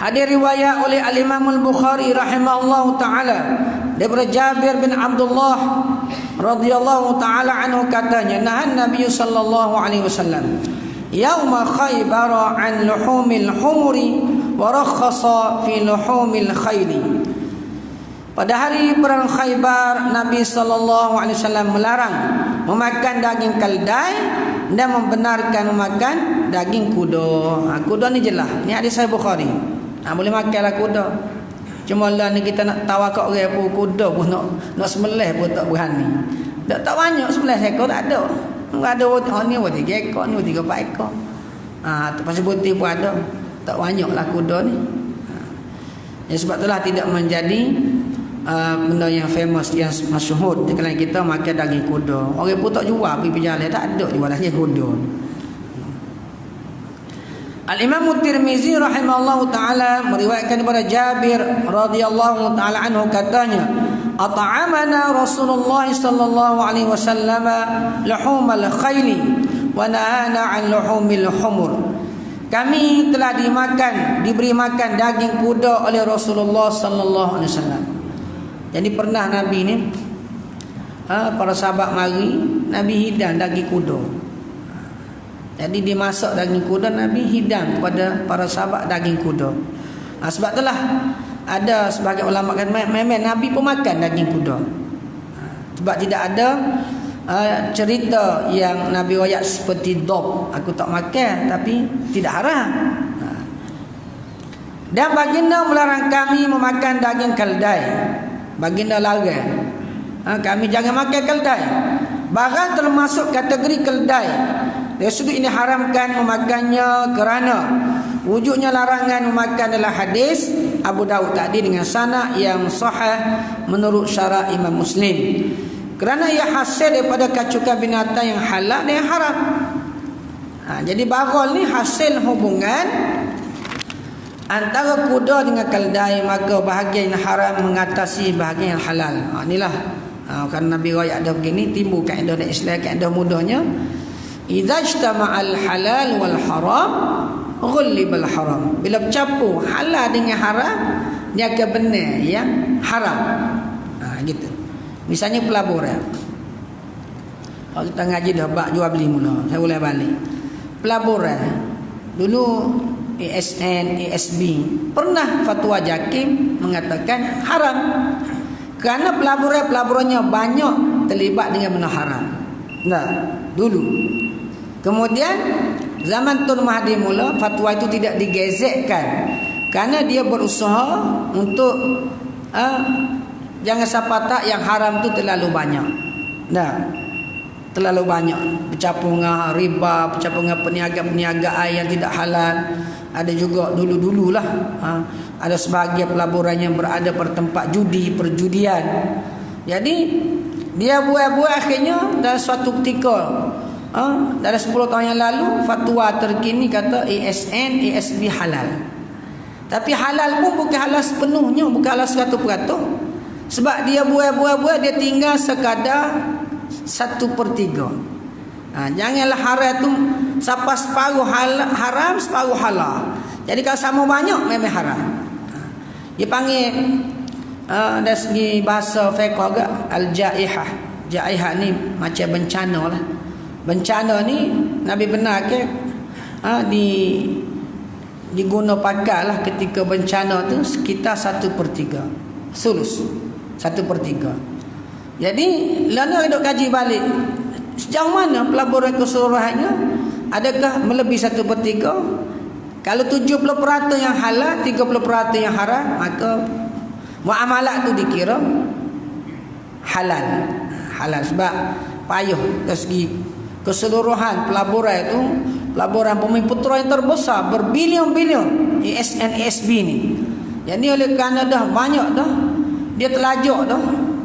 Hadis riwayat oleh Al-Imam Al-Bukhari rahimahullahu taala daripada Jabir bin Abdullah radhiyallahu taala anhu katanya, nahan Nabi sallallahu alaihi wasallam yauma Khaybar an luhumil humuri wa rakhasa fi luhumil khayli. Pada hari perang Khaybar, Nabi sallallahu alaihi wasallam melarang memakan daging keldai dan membenarkan memakan daging kuda. Kuda ni jelas. Ni hadis Sahih Bukhari. Boleh makanlah kuda. Cuma lah ni kita nak tawakal orang pun kuda pun nak sembelih pun tak berani. Tak banyak sembelih ekor tak ada. Ada ni 3 ekor, ni 3-4 ekor. Pasal putih pun ada. Tak banyaklah kuda ni. Sebab itulah tidak menjadi benda yang famous, yang masyhur di kalangan kita makan daging kuda. Orang pun tak jual pergi berjalan, tak ada jualannya kuda. Al-Imam Tirmizi rahimahullahu taala meriwayatkan daripada Jabir radhiyallahu taala anhu katanya, at'amana Rasulullah sallallahu alaihi wasallam luhumal khayli wa nahana 'an luhumil humur. Kami telah diberi makan daging kuda oleh Rasulullah sallallahu alaihi wasallam. Jadi pernah Nabi ni para sahabat mari, Nabi hidang daging kuda. Jadi dia masak daging kuda, Nabi hidang kepada para sahabat daging kuda. Sebab itulah ada sebagai ulama kata memang Nabi pun makan daging kuda. Sebab tidak ada cerita yang Nabi riwayat seperti dob, aku tak makan, tapi tidak haram. Dan baginda melarang kami memakan daging keldai. Baginda larang kami jangan makan keldai. Barang termasuk kategori keldai, dari sudut ini haramkan memakannya kerana wujudnya larangan memakan adalah hadis Abu Daud tadi dengan sanad yang sahih menurut syarah Imam Muslim. Kerana ia hasil daripada kacukan binatang yang halal dan yang haram. Jadi baghal ni hasil hubungan antara kuda dengan keldai, maka bahagian yang haram mengatasi bahagian yang halal. Inilah kan Nabi riwayat ada begini, timbul kaedah dalam Islam, kaedah mudahnya idza ijtama'al halal wal haram ghullibal haram. Bila bercampur halal dengan haram, dia akan benar yang haram. Gitu. Misalnya pelaburan. Kalau kita ngaji dah bab jual beli mula, saya boleh balik. Pelaburan. Dulu ASN, ASB pernah fatwa JAKIM mengatakan haram. Kerana pelaburannya banyak terlibat dengan benda haram. Dulu. Kemudian zaman Tun Mahathir mula, fatwa itu tidak digezetkan kerana dia berusaha untuk jangan sampai tak yang haram tu terlalu banyak. Terlalu banyak bercampur dengan riba, bercampur dengan perniagaan yang tidak halal. Ada juga dulu-dululah ada sebahagian pelaburan yang berada pada tempat judi, perjudian. Jadi dia buat akhirnya dalam suatu ketika dalam 10 tahun yang lalu fatwa terkini kata ASN, ASB halal. Tapi halal pun bukan halal sepenuhnya, bukan halal 100%. Sebab dia buat dia tinggal sekadar 1/3. Janganlah haram tu sampai separuh haram, separuh halal. Jadi kalau sama banyak memang haram. Dia panggil dari segi bahasa fiqh agak al-jaihah. Jaihah ni macam bencana lah. Bencana ni Nabi benar ke diguna pakai lah ketika bencana tu sekitar 1/3 sulus 1/3. Jadi lana duk kaji balik sejauh mana pelaburan keseluruhannya, adakah melebihi 1/3? Kalau 70% yang halal, 30% yang haram, maka muamalat tu dikira halal. Halal sebab payah dari segi keseluruhan pelaburan itu, pelaburan Bumi Putra yang terbesar berbilion-bilion ASN ASB ni. Jadi oleh kerana dah banyak dah, dia terlajak dah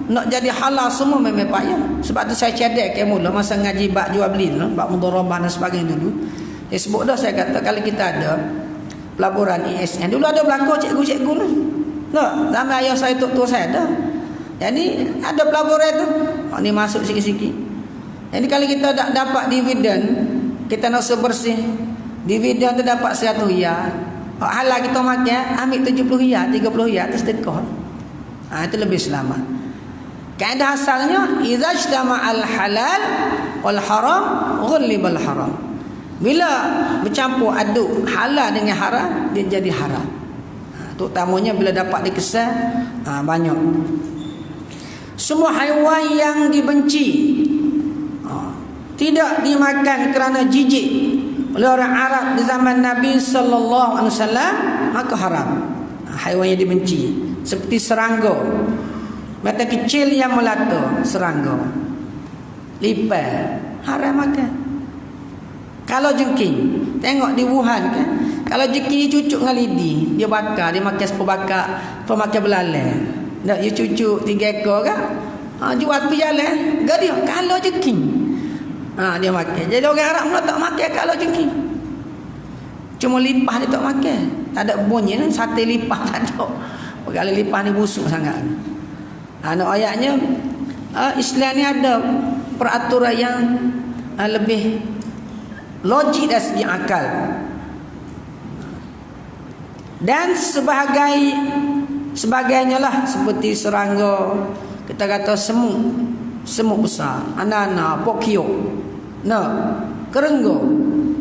nak jadi halal semua memang payah. Sebab tu saya cadek ke mula masa ngaji bab jual beli tu, bab mudharabah dan sebagainya dulu. Dia sebut dah, saya kata kalau kita ada pelaburan ASN, dulu ada belakang cikgu-cikgu ni. Zaman ayah saya, tua saya ada. Jadi ada pelaburan tu, ni masuk sikit-sikit. Jadi kalau kita dapat dividen, kita nak sebersih, dividen tu dapat 100 riyal. halal kita makan, ambil 70 riyal, 30 riyal tu sedekah. Itu lebih selamat. Kaedah asalnya idza ijtama'al halal wal haram ghullibal haram. Bila bercampur aduk halal dengan haram, dia jadi haram. Terutamanya bila dapat dikesan banyak. Semua haiwan yang dibenci tidak dimakan kerana jijik oleh orang Arab di zaman Nabi sallallahu alaihi wasallam, maka haram. Haiwan yang dibenci seperti serangga, mata kecil yang melata, serangga, lipai, haram makan. Kalau jengking, tengok di Wuhan kan, kalau jengking cucuk dengan lidi, dia bakar, dia makan seperbakar, pemakan belalai. Nak dia cucuk 3 ekor kan, jual pergi jalan, dia kalau jengking, dia makan. Jadi orang Arab mula tak makan kalau jengking, cuma lipah dia tak makan. Tak ada bunyi ni, sate lipah tak ada. Kalau lipah ni busuk sangat. Nak ayatnya Islam ni ada peraturan yang lebih logik dari segi akal. Dan sebagainya lah, seperti serangga, kita kata semut besar, anak-anak, pokio, kerenggo,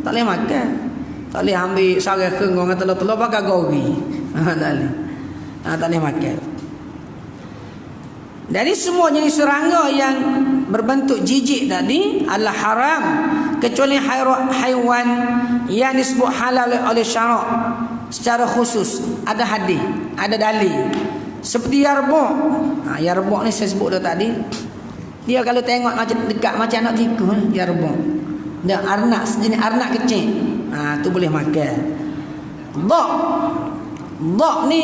tak boleh makan. Tak boleh ambil sarang kerenggo dengan telur-telur pakai gori. Tak boleh makan. Dari semua jenis serangga yang berbentuk jijik tadi adalah haram, kecuali haiwan yang disebut halal oleh syarak secara khusus. Ada hadis, ada dalil. Seperti yarbuk. Yarbuk ni saya sebut dah tadi. Dia kalau tengok macam dekat macam anak tikus, yarbuk. Dia arnak, sejenis arnak kecil. Tu boleh makan. Dhab ni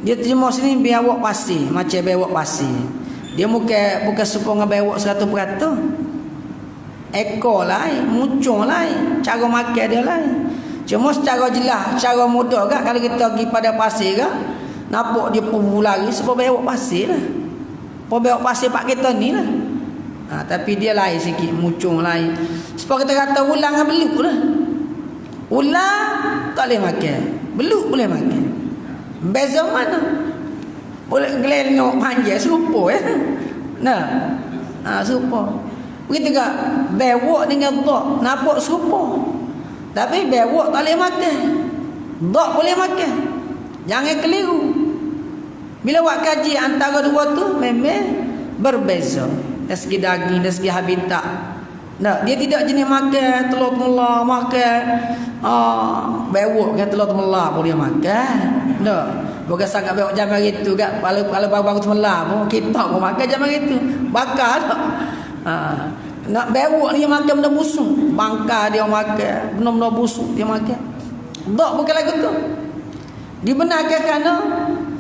dia terjemah sini biawak pasir, macam biawak pasir. Dia bukan serupa dengan biawak 100%. Ekor lain, muncung lain, cara makan dia lain. Cuma secara jelas, cara mudah kan, kalau kita pergi pada pasir kan, nampak dia pun lari sebab biawak pasir lah. Biawak pasir pak kita ni lah. Tapi dia lain sikit, muncung lain. Sebab kita kata ulang dengan beluk lah. Ulang tak boleh makan, beluk boleh makan. Beza mana? Boleh gelengok panjang serupa ya. Serupa. Begitu juga bewak dengan dhak, nampak serupa. Tapi bewak tak boleh makan, dhak boleh makan. Jangan keliru. Bila buat kaji antara dua tu memang berbeza dari segi daging, dari segi habitat. Dia tidak jenis makan telur temula, makan bewak kan, telur temula pun dia makan. Bukan sangat bewak zaman itu kan. Kalau baru temula pun kita pun makan zaman itu. Bakar tak. Nak bewak dia makan benda busuk, bangka dia makan, benda-benda busuk dia makan. Tak bukan lagu tu. Dibenarkan kerana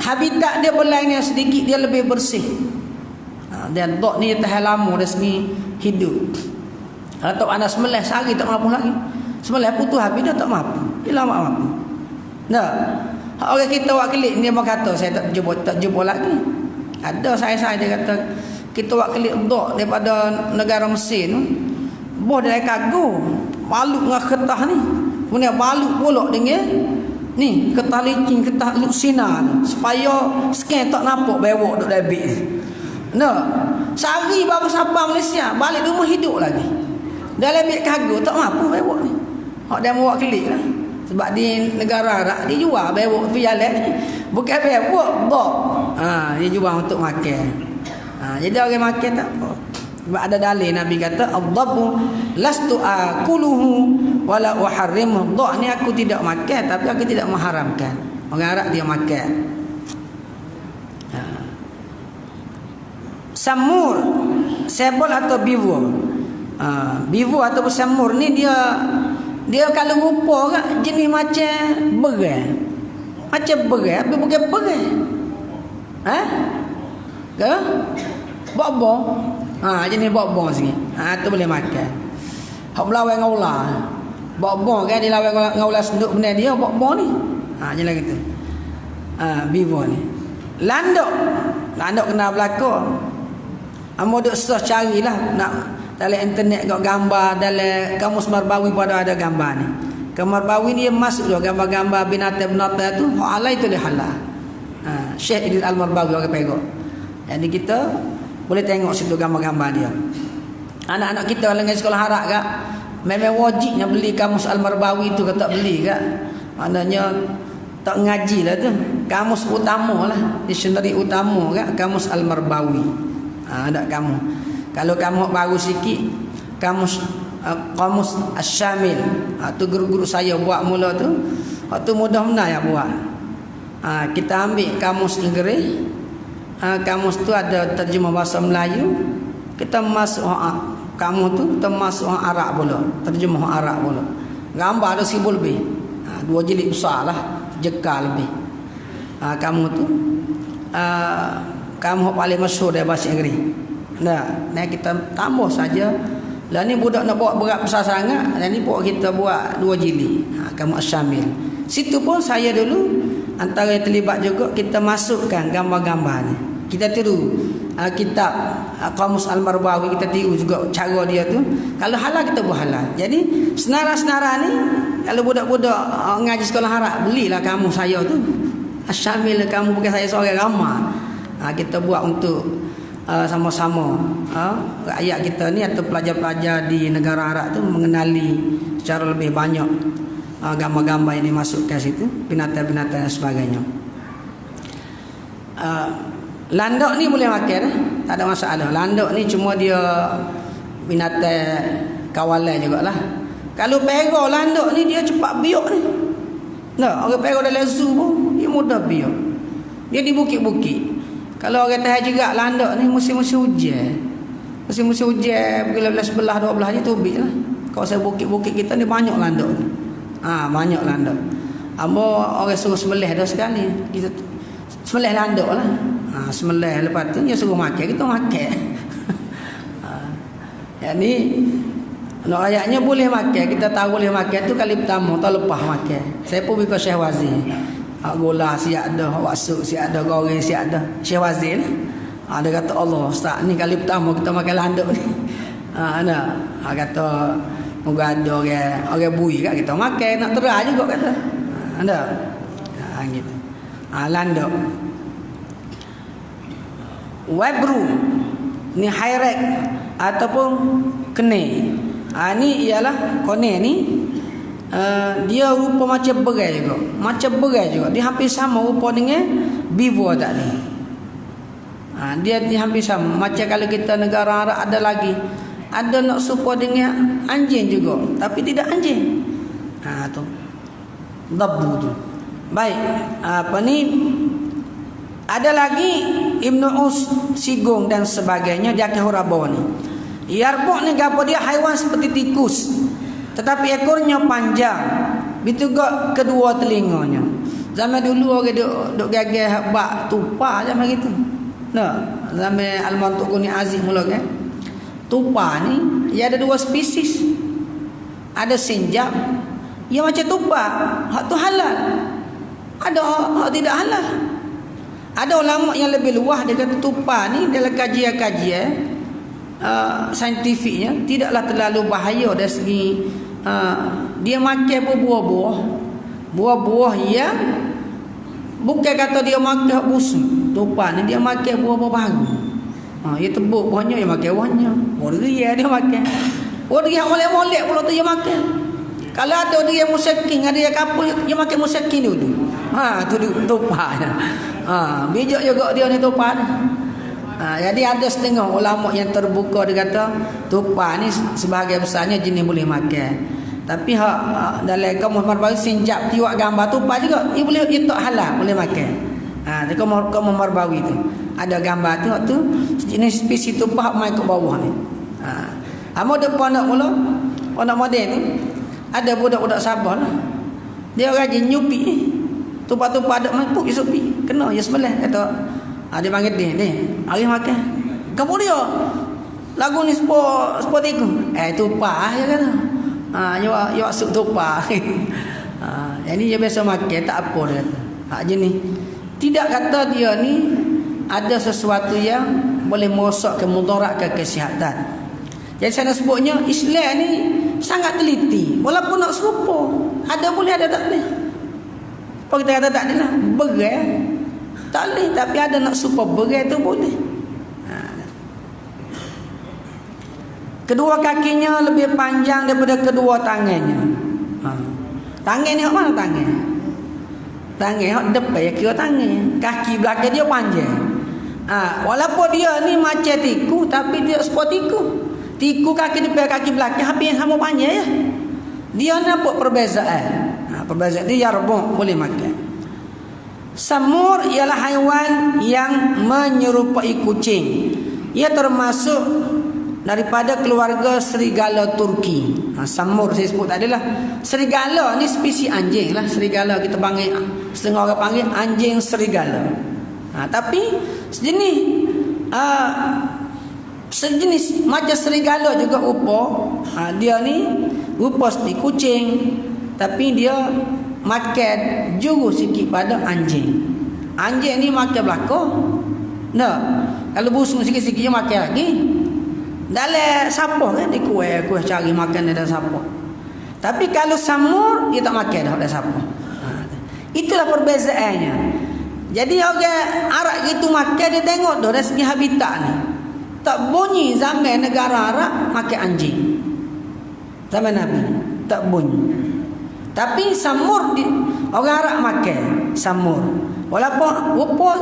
habitat dia berlain yang sedikit, dia lebih bersih. Dan dok ni tahan lama dari segi hidup. Kalau tak anak semelih sehari tak mampu lagi. Semelih putus habis dah tak mampu. Dia lama mampu. Orang kita buat kelik, dia berkata saya tak jumpa lagi. Ada saya dia kata kita buat kelik dok daripada negara Mesir tu. Boh dia kagum. Balut dengan ketah ni. Kemudian balut pula dengan ni ketah licin, ketah luksina tu, supaya scan tak nampak bewak duk dabik. Sehari baru sampai Malaysia, balik rumah hidup lagi. Dalam bilik kargo tak mampu bewak ni. Hak dia buat kelik lah. Sebab di negara Arab dia jual bewak tu jalan ni. Bukan bewak, dhak. Dia jual untuk makan. Jadi orang makan tak apa. Sebab ada dalil Nabi kata ad-dhabu lastu akuluhu wala uharrimuhu. Dhak ni aku tidak makan tapi aku tidak mengharamkan. Orang Arab dia makan. Samur, sebol atau bivu. Bivu atau samur ni dia kalau rupa kan jenis macam berai. Macam berai tapi bukan berai. Ke? Bok-bok. Jenis bok-bok sikit. Tu boleh makan. Hak melawan dengan ular. Bok-bok kan dia lawan dengan ular senduk benda dia bok-bok ni. Jenis gitu. Bivu ni. Landok kena berlaku. Amo duk search carilah nak dalam internet kat gambar, dalam kamus Marbawi pada ada gambar ni. Kamar bawi ni masuk juga gambar-gambar binatang-binatang tu, hak alai tu dia halal. Syekh Idris Al-Marbawi orang Perak. Jadi kita boleh tengok situ gambar-gambar dia. Anak-anak kita dengan sekolah harap kak, memang wajibnya beli kamus Al-Marbawi tu, kata beli kak. Maknanya tak ngaji lah tu. Kamus utama lah, dictionary utama kak, kamus Al-Marbawi. Ada kamu. Kalau kamu baru sikit, kamus Asy-Syamil. Tu guru-guru saya buat mula tu. Waktu mudah benar ya buat. Kita ambil kamus Inggeris. Kamus tu ada terjemah bahasa Melayu. Kita masuk kamus tu kita masuk Arab pula. Terjemah Arab pula. Gambar ada 1000 lebih. 2 jilid besar lah. Jekal lebih. Kamu tu kamu paling masyhur dari bahasa Inggeris. Nah kita tambah saja. Lah ni budak nak bawa berat besar sangat. Dan ni buat kita buat 2 jilid. Kamu Asy-Syamil. Situ pun saya dulu antara yang terlibat juga, kita masukkan gambar-gambar ni. Kita tiru kitab Kamus Al-Marbawi, kita tiru juga cara dia tu. Kalau halal kita buat halal. Jadi senara-senara ni kalau budak-budak ngaji sekolah harap, belilah kamu saya tu. Asy-Syamil kamu bukan saya seorang ramah. Kita buat untuk sama-sama rakyat kita ni atau pelajar-pelajar di negara Arab tu mengenali secara lebih banyak gambar-gambar ini masuk ke situ, binatang-binatang dan sebagainya. Landok ni boleh makan, tak ada masalah. Landok ni cuma dia binatang kawalan jugalah. Kalau perah landok ni dia cepat biak ni. Nah, orang perah dalam zoo pun dia mudah biak. Dia di bukit-bukit. Kalau orang tahan juga landok ni musim-musim hujan. Musim-musim hujan bila sebelah 12 je tubik lah. Kawasan bukit-bukit kita ni banyak landok ni. Banyak landok. Amo orang suruh sembelih dah sekali. Kita sembelih landok lah. Sembelih lepas tu dia suruh makan, kita makan. Yang ni ayatnya boleh makan. Kita tahu boleh makan tu kali pertama, tahun lepas makan. Saya pun pergi ke Syekh Wazir. Gula siap dah, wasuk siap dah, goreng siap dah. Syekh Wazir lah. Dia kata Allah, Ustaz ni kali pertama kita makan landok ni. Kata moga ada orang bui kat kita makan, nak terah juga kata. Ada. Gitu. Landok. Wabru ni hairat ataupun kene. Ni ialah kone ni. Dia rupa macam berai juga. Macam berai juga. Dia hampir sama rupa dengan beaver tadi. Dia hampir sama. Macam kalau kita negara Arab ada lagi. Ada nak serupa dengan anjing juga. Tapi tidak anjing. Tu. Dabu tu. Baik. Apa ni? Ada lagi Ibnu Us, Sigung dan sebagainya. Dia akan hurabau ni. Yarbuk ni apa dia haiwan seperti tikus. Tetapi ekornya panjang. Begitu juga kedua telinganya. Zaman dulu orang duk gagah bak tupa zaman gitu. Zaman Al-Mantuq ni Aziz mula kan. Tupa ni ia ada 2 spesies. Ada sinjap. Ia macam tupa. Hak tu halal. Ada hak tidak halal. Ada ulama yang lebih luas dia kata tupa ni dalam kajian-kajian saintifiknya tidaklah terlalu bahaya dari segi dia makan buah-buah. Buah-buah yang bukan kata dia makan busuk. Tupa ni dia makan buah-buah baru. Dia tebuk buahnya, dia makan buahnya. Dia makan. Dia molek-molek pula tu dia makan. Kalau ada dia musakin, ada yang kapal, dia makan musakin dulu. Tu tupa. Bijak juga dia ni tupa ni. Jadi ada setengah ulama yang terbuka dia kata tupa ni sebahagian besarnya jenis boleh makan. Tapi dalam kaum Marbawi sinjap tiwak gambar tupa juga dia boleh, dia tak halal boleh makan. Di kaum Marbawi tu ada gambar tu jenis spesies tupa mai ke bawah ni. Amo depan nak mula pondok modern ni ada budak-budak Sabah lah. Dia rajin nyupi ni. Tupa-tupa ada mampuk dia supi. Kena dia sembelih kata dia panggil ni hari makan. Kamu dia lagu ni sepotiku. Tupa dia kata. Ya masuk tupa. Jadi dia biasa makan tak apa dia kata. Jenis tidak kata dia ni ada sesuatu yang boleh merosakkan mudarat ke kesihatan. Jadi saya nak sebutnya Islam ni sangat teliti. Walaupun nak serupa, ada boleh, ada tak boleh. Apa kita kata tak ada lah, berai tak boleh, tapi ada nak serupa berai tu boleh. Kedua kakinya lebih panjang daripada kedua tangannya. Tangan ni hak mana tangan? Tangan hak depan kira tangan. Kaki belakang dia panjang. Walaupun dia ni macam tiku, tapi dia seperti tiku. Tiku kaki depan kaki belakang habis yang sama panjang ya. Dia nampak perbezaan. Perbezaan dia yarbu boleh makan. Samur ialah haiwan yang menyerupai kucing. Ia termasuk daripada keluarga serigala Turki. Samur saya sebut tadi lah. Serigala ni spesies anjing lah. Serigala kita panggil, setengah orang panggil anjing serigala. Tapi sejenis macam serigala juga rupa. Dia ni rupa seperti kucing, tapi dia makan juru sikit pada anjing. Anjing ni makan belakang. Nah, kalau busung sikit-sikit dia makan lagi. Dalam sapah kan dia kuih cari makan dalam sapah. Tapi kalau samur dia tak makan dah dalam sapah. Itulah perbezaannya. Jadi orang Arab gitu makan, dia tengok dah dari segi habitat ni. Tak bunyi zaman negara Arab makan anjing. Zaman Nabi tak bunyi. Tapi samur orang Arab makan samur. Walaupun rupa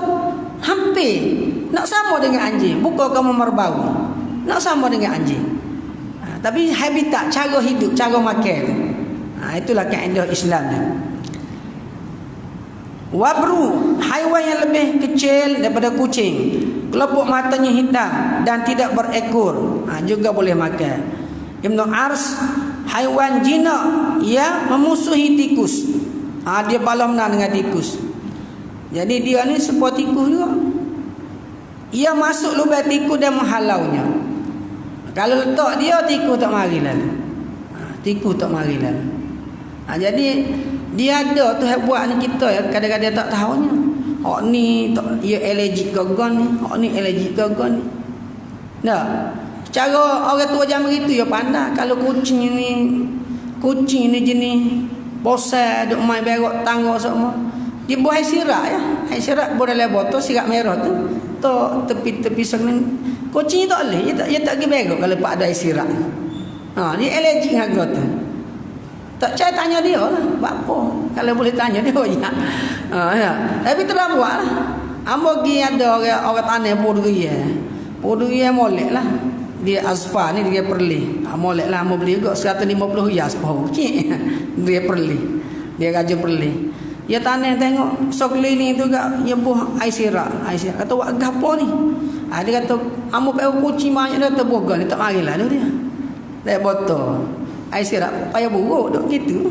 hampir nak sama dengan anjing, bukan kamu merbau. Nak sama dengan anjing. Tapi habitat, cara hidup, cara makan. Itulah kaedah Islam ni. Wabru, haiwan yang lebih kecil daripada kucing, kelopak matanya hitam dan tidak berekor, juga boleh makan. Ibnu Ars, haiwan jinak yang memusuhi tikus. Dia balas menang dengan tikus. Jadi dia ni seperti tikus juga. Ia masuk lubang tikus dan menghalaunya. Kalau letak dia, tikus tak mari lalu. Tikus tak mari lalu. Jadi dia ada tu buat ni kita ya, kadang-kadang tak tahunya. Hak ni tak, ia allergic ke gon ni, hak ni allergic ke gon ni. Nah, cara orang tua zaman itu ya pandai. Kalau kucing ni jenis bosan duk main berok tangga semua. Dia buat air sirap ya. Air sirap buat dalam botol sirap merah tu. Tok tepi-tepi sana. Kucing tak boleh, dia tak pergi berok kalau pak ada air sirap. Dia allergic dengan tu. Tak saya tanya dia lah, buat apa? Kalau boleh tanya dia, ya. Ya. Tapi terang buat lah. Ambo pergi ada orang tanah Portugia molek lah. Dia asfar ni dia perli. Molek lah, ambo beli juga 150 hias pohon. Dia perli. Dia raja perli. Dia tanah tengok sekeliling tu gak nyebuh air sirap. Kata buat gapo ni? Dia kata ambo payah kucing banyak dah terboga ni tak marilah dia. Dia botol. Air sirap payah buruk duk gitu.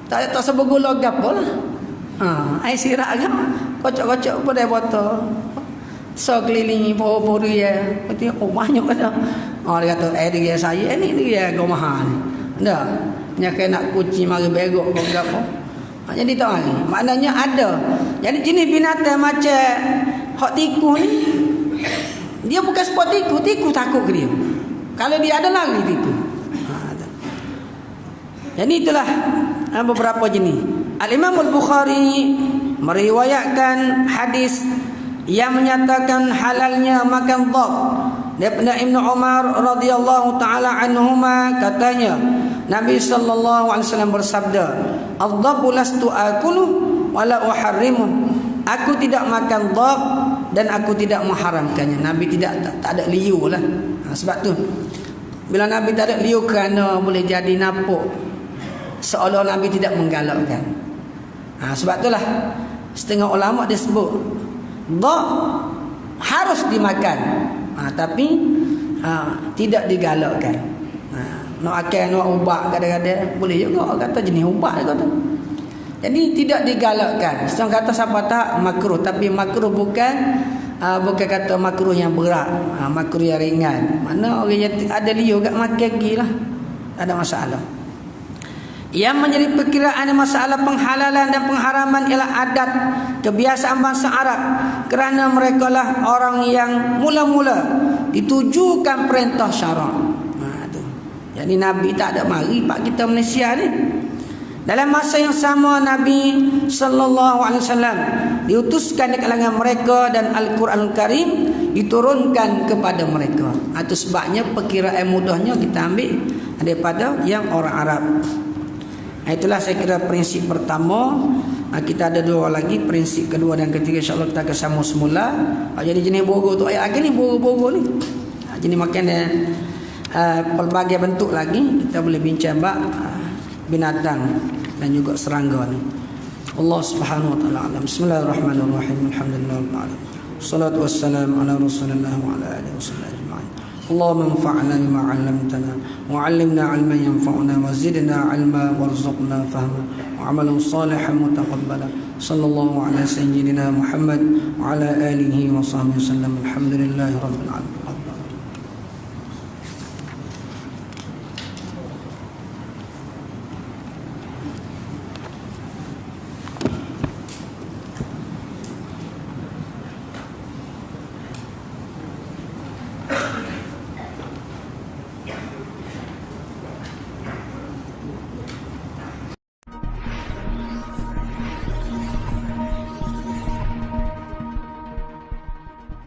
Tak sebegul logam lah. Air sirap kan kocok-kocok pada botol. So kelilingi pohon-pohon dia. Betul banyak pada. Dia kata dia saya ni dia gomahan. Dah. Nyak nak kucing mari berok ke gapo. Jadi tak mari. Maknanya ada. Jadi jenis binatang macam hak tikus ni, dia bukan sport tikus takut ke dia. Kalau dia ada lari tikus. Jadi itulah beberapa jenis. Al-Imam Al-Bukhari meriwayatkan hadis yang menyatakan halalnya makan dhab. Daripada Ibnu Umar radhiyallahu taala anhuma katanya, Nabi sallallahu alaihi wasallam bersabda, "Adh-dhabu lastu akulu wala uharrimu." Aku tidak makan dhab dan aku tidak mengharamkannya. Nabi tak ada liu lah. Sebab tu bila Nabi tak ada liu kerana boleh jadi napuk, seolah Nabi tidak menggalakkan. Sebab itulah setengah ulama dia sebut dhab harus dimakan, tapi tidak digalakkan. Nak akan nak ubat kadang-kadang boleh juga, kata jenis ubat kata. Jadi tidak digalakkan. Setengah kata siapa tak makruh, tapi makruh bukan kata makruh yang berat, makruh yang ringan. Mana orang yang ada liu kat makan gilah, tak ada masalah. Yang menjadi perkiraan masalah penghalalan dan pengharaman ialah adat kebiasaan bangsa Arab, kerana mereka lah orang yang mula-mula ditujukan perintah syarak. Jadi Nabi tak ada mari pak kita Malaysia ni. Dalam masa yang sama Nabi sallallahu alaihi wasallam diutuskan di kalangan mereka dan Al-Quranul Karim diturunkan kepada mereka. Itu sebabnya perkiraan mudahnya kita ambil daripada yang orang Arab. Itulah saya kira prinsip pertama. Kita ada dua lagi, prinsip kedua dan ketiga insya-Allah kita akan sambung semula. Jadi jenis burung tu ayat ni burung ni. Jenis makanan pelbagai bentuk lagi kita boleh bincang binatang dan juga serangga ni. Allah Subhanahu wa taala alam. Bismillahirrahmanirrahim. Alhamdulillahirabbil alamin. Wassalatu wassalamu ala Rasulillah wa ala alihi wasallam ajma'in. Allahumma anfa'na bima 'allamtana wa 'allimna 'ilman yanfa'una wa zidna 'ilma warzuqna fahma wa 'amalan salihan mutaqabbala. Sallallahu ala sayyidina Muhammad wa ala alihi wa sahbihi wasallam. Alhamdulillahirabbil alamin.